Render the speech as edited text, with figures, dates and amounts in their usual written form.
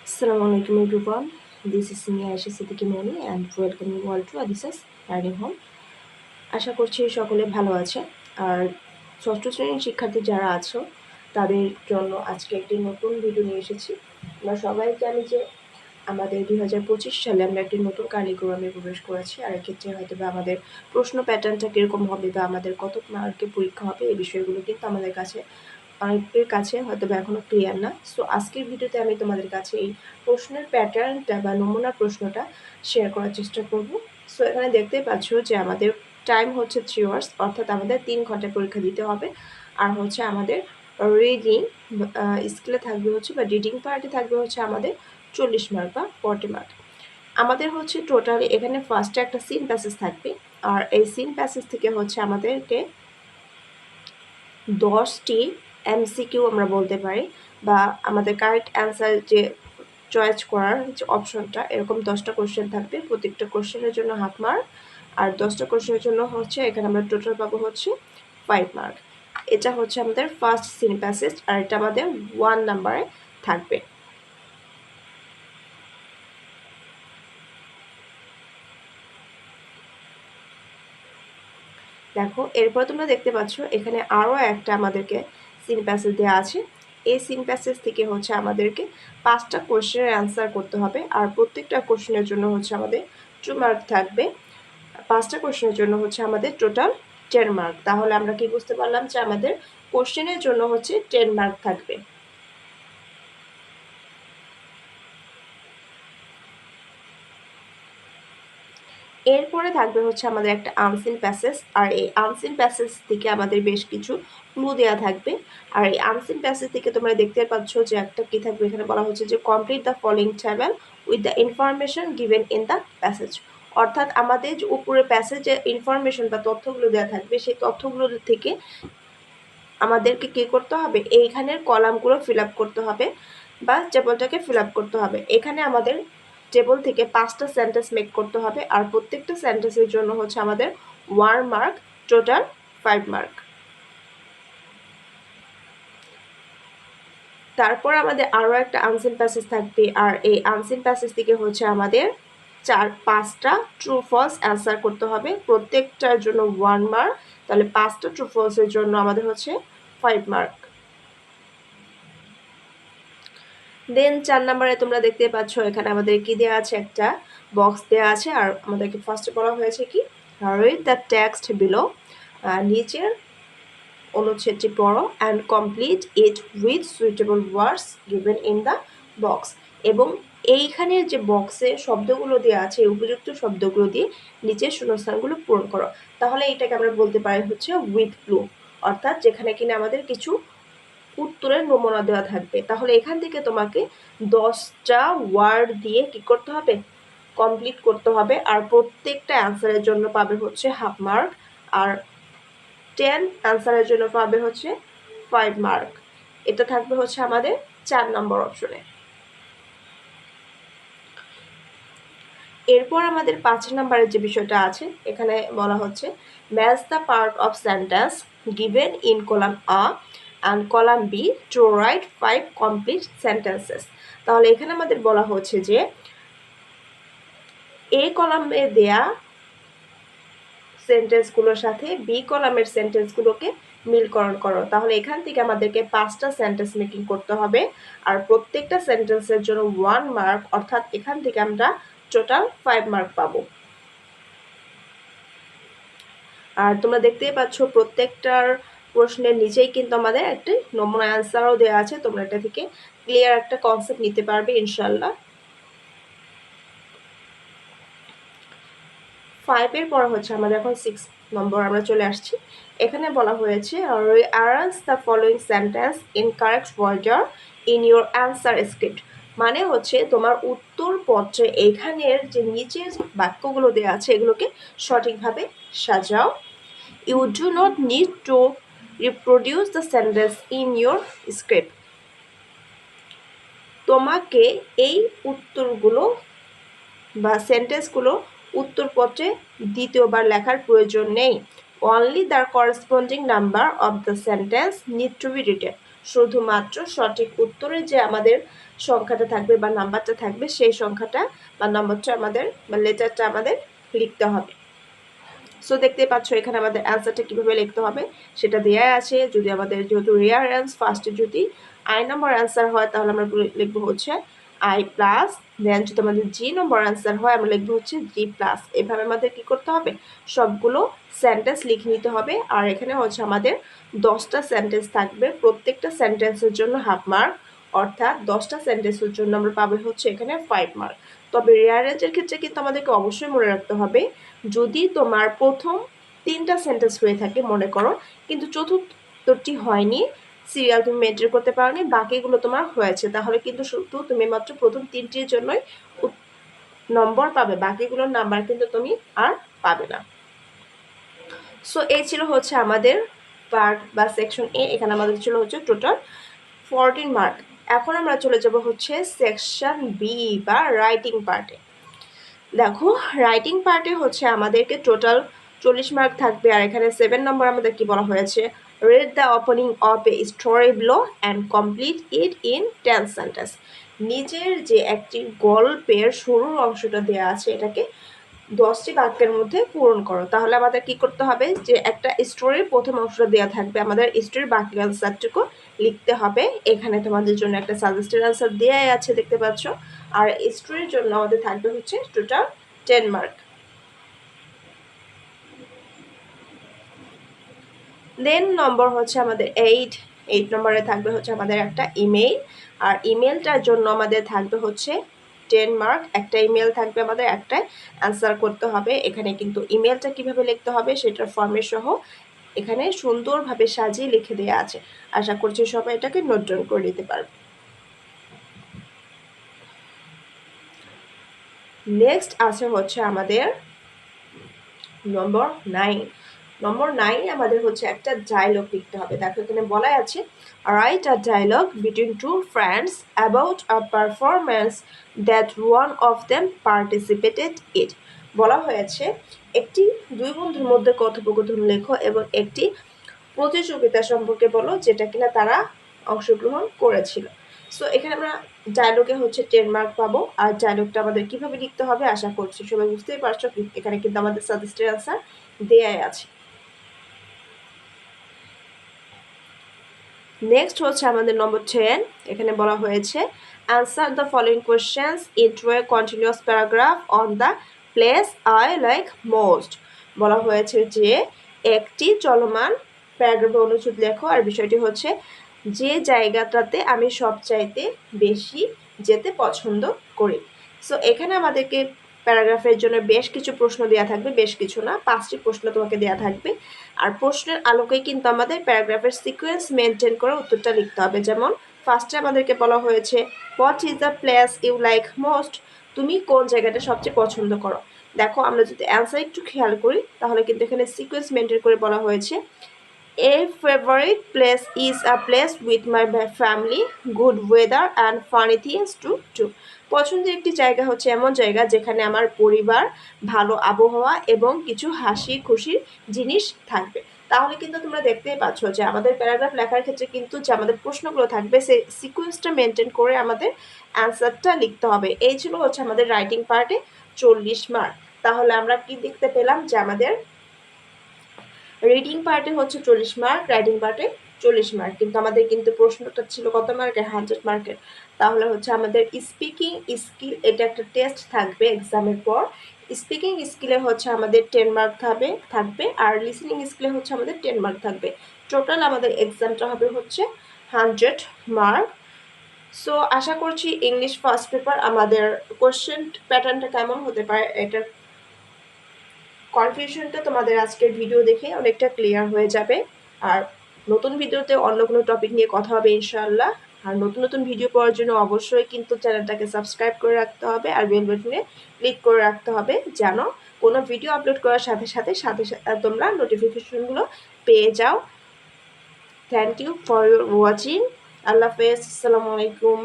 Assalamualaikum everyone. This is me Aisha Siddiqui Moni and welcome you all to Adisas Learning Home. আশা করছি সকলে ভালো আছে। আর ষষ্ঠ শ্রেণীর শিক্ষার্থী যারা আছো তাদের জন্য আজকে একটি নতুন ভিডিও নিয়ে এসেছি। আমরা সবাই জানি যে আমাদের 2025 সালে আমরা একটি নতুন কারিকুলামে প্রবেশ করেছি। আর এক্ষেত্রে হয়তো বা আমাদের প্রশ্ন প্যাটার্নটা কীরকম হবে বা আমাদের কত মার্কে পরীক্ষা হবে এই বিষয়গুলো কিন্তু আমাদের কাছে অনেকের কাছে হয়তো বা এখনও ক্লিয়ার না। সো আজকের ভিডিওতে আমি তোমাদের কাছে এই প্রশ্নের প্যাটার্নটা বা নমুনা প্রশ্নটা শেয়ার করার চেষ্টা করব। সো এখানে দেখতেই পাচ্ছ যে আমাদের টাইম হচ্ছে 3 hours, অর্থাৎ আমাদের 3 ঘন্টা পরীক্ষা দিতে হবে। আর হচ্ছে আমাদের রিডিং স্কিলে থাকবে হচ্ছে বা রিডিং পার্টে থাকবে হচ্ছে আমাদের 40 মার্ক বা 40 মার্ক। আমাদের হচ্ছে টোটালি এখানে ফার্স্টে একটা সিন প্যাসেজ থাকবে। আর এই সিন প্যাসেজ থেকে হচ্ছে আমাদেরকে 10টি এমসিকিউ আমরা বলতে পারি বা আমাদের কারেক্ট অ্যান্সার যে চয়েস করার যে অপশনটা, এরকম 10টা কোশ্চেন থাকবে। প্রত্যেকটা কোশ্চেনের জন্য হাফ মার্ক, আর 10টা কোশ্চেনের জন্য হচ্ছে এখানে আমরা টোটাল পাবো হচ্ছে 5 মার্ক। এটা হচ্ছে আমাদের ফার্স্ট সিন প্যাসেজ, আর এটা আমাদের 1 নাম্বারে থাকবে। দেখো, এরপর তোমরা দেখতে পাচ্ছ এখানে আরও একটা আমাদেরকে সিন প্যাসেজ দেওয়া আছে। এই সিন প্যাসেজ থেকে হচ্ছে আমাদেরকে 5টা কোশ্চেনের অ্যান্সার করতে হবে, আর প্রত্যেকটা কোশ্চেনের জন্য হচ্ছে আমাদের 2 মার্ক থাকবে। 5টা কোশ্চেনের জন্য হচ্ছে আমাদের টোটাল 10 মার্ক। তাহলে আমরা কি বুঝতে পারলাম যে আমাদের কোশ্চেনের জন্য হচ্ছে 10 মার্ক থাকবে। এরপরে থাকবে হচ্ছে আমাদের একটা আনসিন প্যাসেজ, আর এই আনসিন প্যাসেজ থেকে আমাদের বেশ কিছু ক্লু দেওয়া থাকবে। আর এই আনসিন প্যাসেজ থেকে তোমরা দেখতে পাচ্ছ যে একটা কি থাকবে, এখানে বলা হচ্ছে যে complete the following table with the information given in the passage. অর্থাৎ আমাদের যে উপরে প্যাসেজে ইনফরমেশন বা তথ্যগুলো দেওয়া থাকবে, সেই তথ্যগুলো থেকে আমাদেরকে কী করতে হবে, এইখানের কলামগুলো ফিল আপ করতে হবে বা টেবলটাকে ফিল আপ করতে হবে। এখানে আমাদের টেবল থেকে 5টা সেন্টেন্স মেক করতে হবে, আর প্রত্যেকটা সেন্টেন্সের জন্য হচ্ছে আমাদের 1 মার্ক, টোটাল 5 মার্ক। তারপর আমাদের আরও একটা আনসিন প্যাসেজ থাকবে, আর এই আনসিন প্যাসেজ থেকে হচ্ছে আমাদের 5টা ট্রু ফলস অ্যান্সার করতে হবে, প্রত্যেকটার জন্য 1 মার্ক। তাহলে 5টা ট্রু ফলসের জন্য আমাদের হচ্ছে 5 মার্ক। দেন 4 নম্বরে তোমরা দেখতে পাচ্ছ এখানে আমাদের কি দেওয়া আছে, একটা বক্স দেওয়া আছে। আর আমাদেরকে ফার্স্টে বলা হয়েছে কি, রিড দ্য টেক্সট বিলো, নিচের অনুচ্ছেদটি পড়ো and complete it with suitable words given in the box. এবং এইখানের যে বক্সে শব্দগুলো দেওয়া আছে, এই উপযুক্ত শব্দগুলো দিয়ে নিচের শূন্যস্থানগুলো পূরণ করো। তাহলে এটাকে আমরা বলতে পারি হচ্ছে উইথ ক্লু, অর্থাৎ যেখানে কিনা আমাদের কিছু উত্তরের নমুনা দেওয়া থাকবে। তাহলে এখান থেকে তোমাকে 10টা ওয়ার্ড দিয়ে কি করতে হবে, কমপ্লিট করতে হবে। আর প্রত্যেকটা অ্যান্সারের জন্য পাবে হচ্ছে হাফ মার্ক, আর 10 অ্যান্সারের জন্য পাবে হচ্ছে 5 মার্ক। এটা থাকবে হচ্ছে আমাদের 4 নম্বর অপশনে। এরপর আমাদের 5 নম্বরের যে বিষয়টা আছে, এখানে বলা হচ্ছে match the part of sentence given in column A and column B to write 5 complete sentences. তাহলে এখানে আমাদের বলা হচ্ছে যে এ কলামে দেয়া সেন্টেন্সগুলোর সাথে বি কলামের সেন্টেন্সগুলোকে মিলকরণ করো। তাহলে এখান থেকে আমাদেরকে 5টা সেন্টেন্স মেকিং করতে হবে, আর প্রত্যেকটা সেন্টেন্সের জন্য 1 মার্ক, অর্থাৎ এখান থেকে আমরা টোটাল 5 মার্ক পাবো। আর তোমরা দেখতেই পাচ্ছ প্রত্যেকটার প্রশ্নের নিচেই কিন্তু আমাদের একটি নমুনা অ্যান্সারও দেওয়া আছে। তোমরা এটা থেকে ক্লিয়ার একটা কনসেপ্ট নিতে পারবে ইনশাল্লাহ। 5 এর পর হচ্ছে আমাদের এখন 6 নম্বর আমরা চলে আসছি। এখানে বলা হয়েছে arrange the following sentence in correct order in your answer script. মানে হচ্ছে তোমার উত্তরপত্রে এখানের যে নিচের বাক্যগুলো দেওয়া আছে এগুলোকে সঠিকভাবে সাজাও। You do not need to reproduce the sentence in your script. তোমাকে এই উত্তরগুলো বা সেন্টেন্সগুলো উত্তরপত্রে দ্বিতীয়বার লেখার প্রয়োজন নেই। Only the corresponding number of the sentence need to be written. শুধুমাত্র সঠিক উত্তরে যে আমাদের সংখ্যাটা থাকবে বা নাম্বারটা থাকবে সেই সংখ্যাটা বা নম্বরটা আমাদের বা লেটারটা আমাদের লিখতে হবে। সো দেখতে পাচ্ছ এখানে আমাদের অ্যান্সারটা কীভাবে লিখতে হবে সেটা দেওয়া আছে। যদি আমাদের যেহেতু রেয়ার ফার্স্টে যদি আই নম্বর অ্যান্সার হয় তাহলে আমরা লিখবো হচ্ছে আই প্লাস, দেন যদি আমাদের জি নম্বর অ্যান্সার হয় আমরা লিখবো হচ্ছে জি প্লাস। এভাবে আমাদের কি করতে হবে, সবগুলো সেন্টেন্স লিখে নিতে হবে। আর এখানে হচ্ছে আমাদের 10টা সেন্টেন্স থাকবে, প্রত্যেকটা সেন্টেন্সের জন্য হাফ মার্ক, অর্থাৎ 10টা সেন্টেন্সের জন্য আমরা পাবো হচ্ছে এখানে 5 মার্ক। তবে রেয়ারেন্সের ক্ষেত্রে কিন্তু আমাদেরকে অবশ্যই মনে রাখতে হবে, যদি তোমার প্রথম 3টা সেন্টেন্স হয়ে থাকে মনে করো, কিন্তু চতুর্থটি হয়নি, সিরিয়াল তুমি মেনটেন করতে পারোনি, বাকিগুলো তোমার হয়েছে, তাহলে কিন্তু শুধু তুমি মাত্র প্রথম 3টির জন্যই নম্বর পাবে, বাকিগুলোর নাম্বার কিন্তু তুমি আর পাবে না। সো এই ছিল হচ্ছে আমাদের পার্ট বা সেকশন এ। এখানে আমাদের ছিল হচ্ছে টোটাল 14 মার্ক। এখন আমরা চলে যাব হচ্ছে সেকশন বি বা রাইটিং পার্টে। দেখো রাইটিং পার্টে হচ্ছে আমাদেরকে টোটাল 40 মার্ক থাকবে। আর এখানে 7 নম্বর আমাদের কি বলা হয়েছে, read the opening of a story below and complete it in 10 sentence. নিজের যে একটি গল্পের শুরুর অংশটা দেওয়া আছে এটাকে 10টি বাক্যের মধ্যে পূরণ করো। তাহলে আমাদের কি করতে হবে, যে একটা স্টোরির প্রথম অংশটা দেওয়া থাকবে, আমাদের স্টোরির বাকি অ্যান্সারটুকু লিখতে হবে। এখানে তোমাদের জন্য একটা সাজেস্টেড অ্যান্সার দেওয়াই আছে দেখতে পাচ্ছ। আর স্টোরির জন্য আমাদের থাকবে হচ্ছে টোটাল 10 মার্ক। দেন নম্বর হচ্ছে আমাদের 8 নম্বরে থাকবে হচ্ছে আমাদের একটা ইমেইল। আর ইমেলটার জন্য আমাদের থাকবে হচ্ছে 10 মার্ক। একটা ইমেল থাকবে আমাদের, একটাই অ্যান্সার করতে হবে। এখানে কিন্তু ইমেলটা কিভাবে লিখতে হবে সেটার ফর্মেট সহ এখানে সুন্দরভাবে সাজিয়ে লিখে দেওয়া আছে। আশা করছি সবাই এটাকে নোট ডাউন করে নিতে পারবে। নেক্সট আছে হচ্ছে আমাদের নম্বর 9। নম্বর 9 আমাদের হচ্ছে একটা ডায়লগ লিখতে হবে। দেখো এখানে বলা আছে, write a dialogue between two friends about a performance that one of them participated it. বলা হয়েছে একটি দুই বন্ধুর মধ্যে কথোপকথন লেখো এবং একটি প্রতিযোগিতা সম্পর্কে বলো যেটা কিনা তারা অংশগ্রহণ করেছিল। সো এখানে আমরা ডায়লগে হচ্ছে 10 মার্ক পাবো। আর ডায়লগটা আমাদের কিভাবে লিখতে হবে আশা করছি সবাই বুঝতেই পারছো। এখানে কিন্তু আমাদের সাজেস্টেড আনসার দেয়াই আছে। নেক্সট হচ্ছে আমাদের নম্বর 10। এখানে বলা হয়েছে answer the following questions into a continuous paragraph on the place I like most. বলা হয়েছে যে একটি চলমান প্যারাগ্রাফে অনুচ্ছেদ লেখো। আর বিষয়টি হচ্ছে যে জায়গাটাতে আমি সবচাইতে বেশি যেতে পছন্দ করি। সো এখানে আমাদেরকে প্যারাগ্রাফের জন্য বেশ কিছু প্রশ্ন দেওয়া থাকবে, বেশ কিছু না 5টি প্রশ্ন তোমাকে দেওয়া থাকবে। আর প্রশ্নের আলোকেই কিন্তু আমাদের প্যারাগ্রাফের সিকোয়েন্স মেনটেন করে উত্তরটা লিখতে হবে। যেমন ফার্স্টে আমাদেরকে বলা হয়েছে what is the place you like most, তুমি কোন জায়গাটা সবচেয়ে পছন্দ করো। দেখো আমরা যদি অ্যান্সার একটু খেয়াল করি তাহলে কিন্তু এখানে সিকোয়েন্স মেনটেন করে বলা হয়েছে A favorite place is a place with my family, good weather and funny things to do. পছন্দের একটি জায়গা হচ্ছে এমন জায়গা যেখানে আমার পরিবার, ভালো আবহাওয়া এবং কিছু হাসি খুশির জিনিস থাকবে। তাহলে কিন্তু তোমরা দেখতেই পাচ্ছ যে আমাদের প্যারাগ্রাফ লেখার ক্ষেত্রে কিন্তু যে আমাদের প্রশ্নগুলো থাকবে সেই সিকোয়েন্সটা মেনটেন করে আমাদের অ্যান্সারটা লিখতে হবে। এই ছিল হচ্ছে আমাদের রাইটিং পার্টে 40 মার্ক। তাহলে আমরা কি দেখতে পেলাম যে আমাদের রিডিং পার্টে হচ্ছে 40 মার্ক, রাইটিং পার্টে 40 মার্ক। কিন্তু আমাদের কিন্তু প্রশ্নটা ছিল কত মার্কের, 100 মার্কের। তাহলে হচ্ছে আমাদের স্পিকিং স্কিল, এটা একটা টেস্ট থাকবে এক্সামের পর। স্পিকিং স্কিলে হচ্ছে আমাদের 10 মার্ক থাকবে আর লিসেনিং স্কিলে হচ্ছে আমাদের 10 মার্ক থাকবে। টোটাল আমাদের এক্সামটা হবে হচ্ছে 100 মার্ক। সো আশা করছি ইংলিশ ফার্স্ট পেপার আমাদের কোশ্চেন প্যাটার্নটা কেমন হতে পারে এটার কনফিউশনটা তোমাদের আজকের ভিডিও দেখে অনেকটা ক্লিয়ার হয়ে যাবে। আর নতুন ভিডিওতে অন্য কোনো টপিক নিয়ে কথা হবে ইনশাআল্লাহ। আর নতুন নতুন ভিডিও পাওয়ার জন্য অবশ্যই কিন্তু চ্যানেলটাকে সাবস্ক্রাইব করে রাখতে হবে আর বেল বাটনে ক্লিক করে রাখতে হবে, যেন কোনো ভিডিও আপলোড করার সাথে সাথে তোমরা নোটিফিকেশনগুলো পেয়ে যাও। Thank you for your watching. আল্লাহ হাফেজ, আসসালামু আলাইকুম।